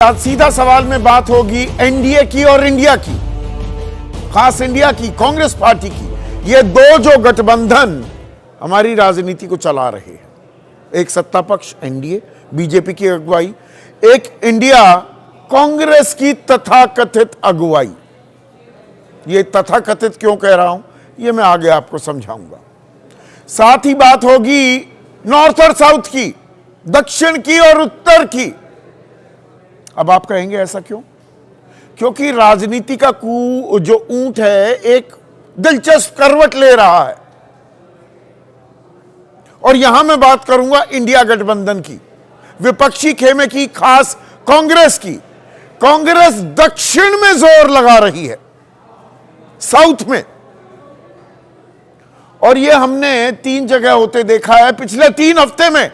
आज सीधा सवाल में बात होगी एनडीए की और इंडिया की, खास इंडिया की, कांग्रेस पार्टी की। ये दो जो गठबंधन हमारी राजनीति को चला रहे हैं, एक सत्ता पक्ष एनडीए बीजेपी की अगुवाई, एक इंडिया कांग्रेस की तथाकथित अगुवाई। ये तथाकथित क्यों कह रहा हूं, ये मैं आगे आपको समझाऊंगा। साथ ही बात होगी नॉर्थ और साउथ की, दक्षिण की और उत्तर की। अब आप कहेंगे ऐसा क्यों? क्योंकि राजनीति का जो ऊंट है एक दिलचस्प करवट ले रहा है। और यहां मैं बात करूंगा इंडिया गठबंधन की, विपक्षी खेमे की, खास कांग्रेस की। कांग्रेस दक्षिण में जोर लगा रही है, साउथ में, और यह हमने 3 जगह होते देखा है पिछले 3 हफ्ते में।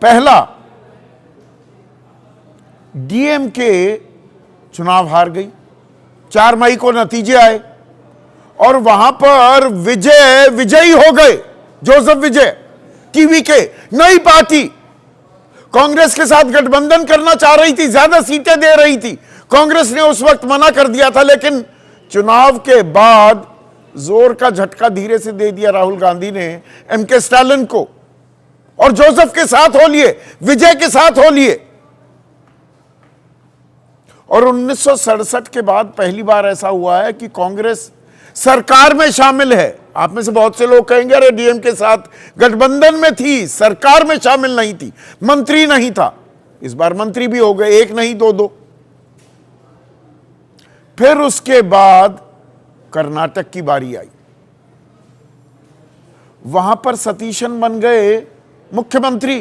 पहला, डीएमके चुनाव हार गई, 4 मई को नतीजे आए और वहां पर विजयी हो गए जोसेफ विजय, टीवीके, नई पार्टी। कांग्रेस के साथ गठबंधन करना चाह रही थी, ज्यादा सीटें दे रही थी। कांग्रेस ने उस वक्त मना कर दिया था, लेकिन चुनाव के बाद जोर का झटका धीरे से दे दिया राहुल गांधी ने एमके स्टालिन को, और जोसेफ के साथ हो लिए, विजय के साथ हो लिए। और 1967 के बाद पहली बार ऐसा हुआ है कि कांग्रेस सरकार में शामिल है। आप में से बहुत से लोग कहेंगे अरे डीएम के साथ गठबंधन में थी, सरकार में शामिल नहीं थी, मंत्री नहीं था। इस बार मंत्री भी हो गए, एक नहीं दो। फिर उसके बाद कर्नाटक की बारी आई, वहां पर सतीशन बन गए मुख्यमंत्री।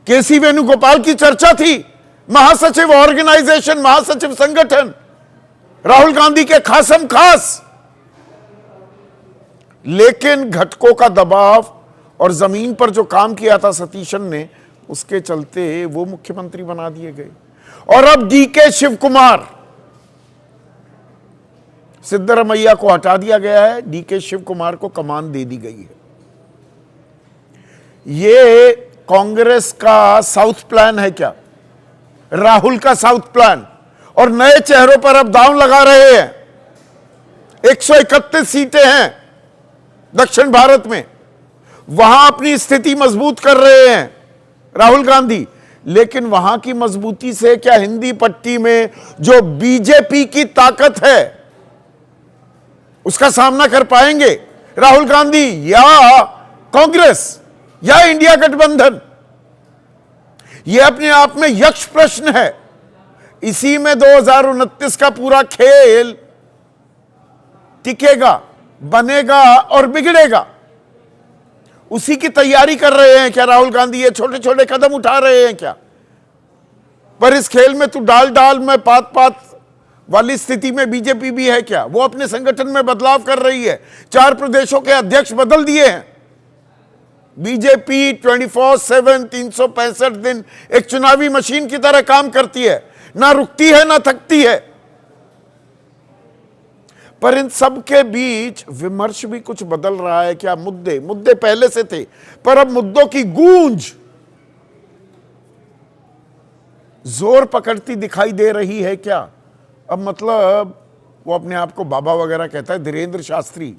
केसी वेणुगोपाल की चर्चा थी, महासचिव ऑर्गेनाइजेशन, महासचिव संगठन, राहुल गांधी के खासम खास। लेकिन घटकों का दबाव और जमीन पर जो काम किया था सतीशन ने, उसके चलते वो मुख्यमंत्री बना दिए गए। और अब डीके शिव कुमार, सिद्धरमैया को हटा दिया गया है, डीके शिव कुमार को कमान दे दी गई है। ये कांग्रेस का साउथ प्लान है क्या? राहुल का साउथ प्लान। और नए चेहरों पर अब दांव लगा रहे हैं। 131 सीटें हैं दक्षिण भारत में, वहां अपनी स्थिति मजबूत कर रहे हैं राहुल गांधी। लेकिन वहां की मजबूती से क्या हिंदी पट्टी में जो बीजेपी की ताकत है उसका सामना कर पाएंगे राहुल गांधी या कांग्रेस या इंडिया गठबंधन? यह अपने आप में यक्ष प्रश्न है। इसी में 2029 का पूरा खेल टिकेगा, बनेगा और बिगड़ेगा। उसी की तैयारी कर रहे हैं क्या राहुल गांधी? ये छोटे छोटे कदम उठा रहे हैं क्या? पर इस खेल में तू डाल में पात वाली स्थिति में बीजेपी भी है क्या? वो अपने संगठन में बदलाव कर रही है, 4 प्रदेशों के अध्यक्ष बदल दिए हैं। बीजेपी 24/7 365 दिन एक चुनावी मशीन की तरह काम करती है, ना रुकती है ना थकती है। पर इन सब के बीच विमर्श भी कुछ बदल रहा है क्या? मुद्दे पहले से थे, पर अब मुद्दों की गूंज जोर पकड़ती दिखाई दे रही है क्या? अब मतलब वो अपने आप को बाबा वगैरह कहता है, धीरेन्द्र शास्त्री,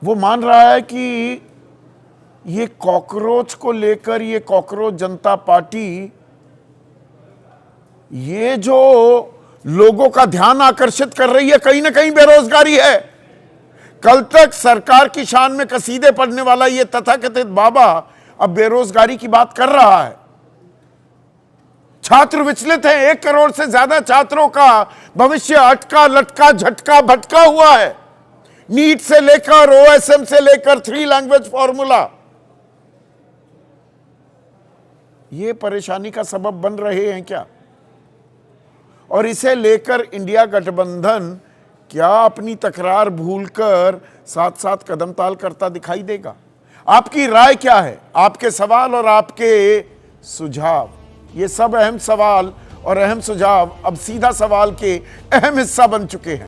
वो मान रहा है कि ये कॉकरोच को लेकर, ये कॉकरोच जनता पार्टी, ये जो लोगों का ध्यान आकर्षित कर रही है, कहीं ना कहीं बेरोजगारी है। कल तक सरकार की शान में कसीदे पढ़ने वाला ये तथाकथित बाबा अब बेरोजगारी की बात कर रहा है। छात्र विचलित हैं, 1 करोड़ से ज्यादा छात्रों का भविष्य अटका लटका झटका भटका हुआ है। नीट से लेकर ओएसएम से लेकर 3 लैंग्वेज फॉर्मूला, ये परेशानी का सबब बन रहे हैं क्या? और इसे लेकर इंडिया गठबंधन क्या अपनी तकरार भूलकर साथ साथ कदम ताल करता दिखाई देगा? आपकी राय क्या है? आपके सवाल और आपके सुझाव, ये सब अहम सवाल और अहम सुझाव अब सीधा सवाल के अहम हिस्सा बन चुके हैं।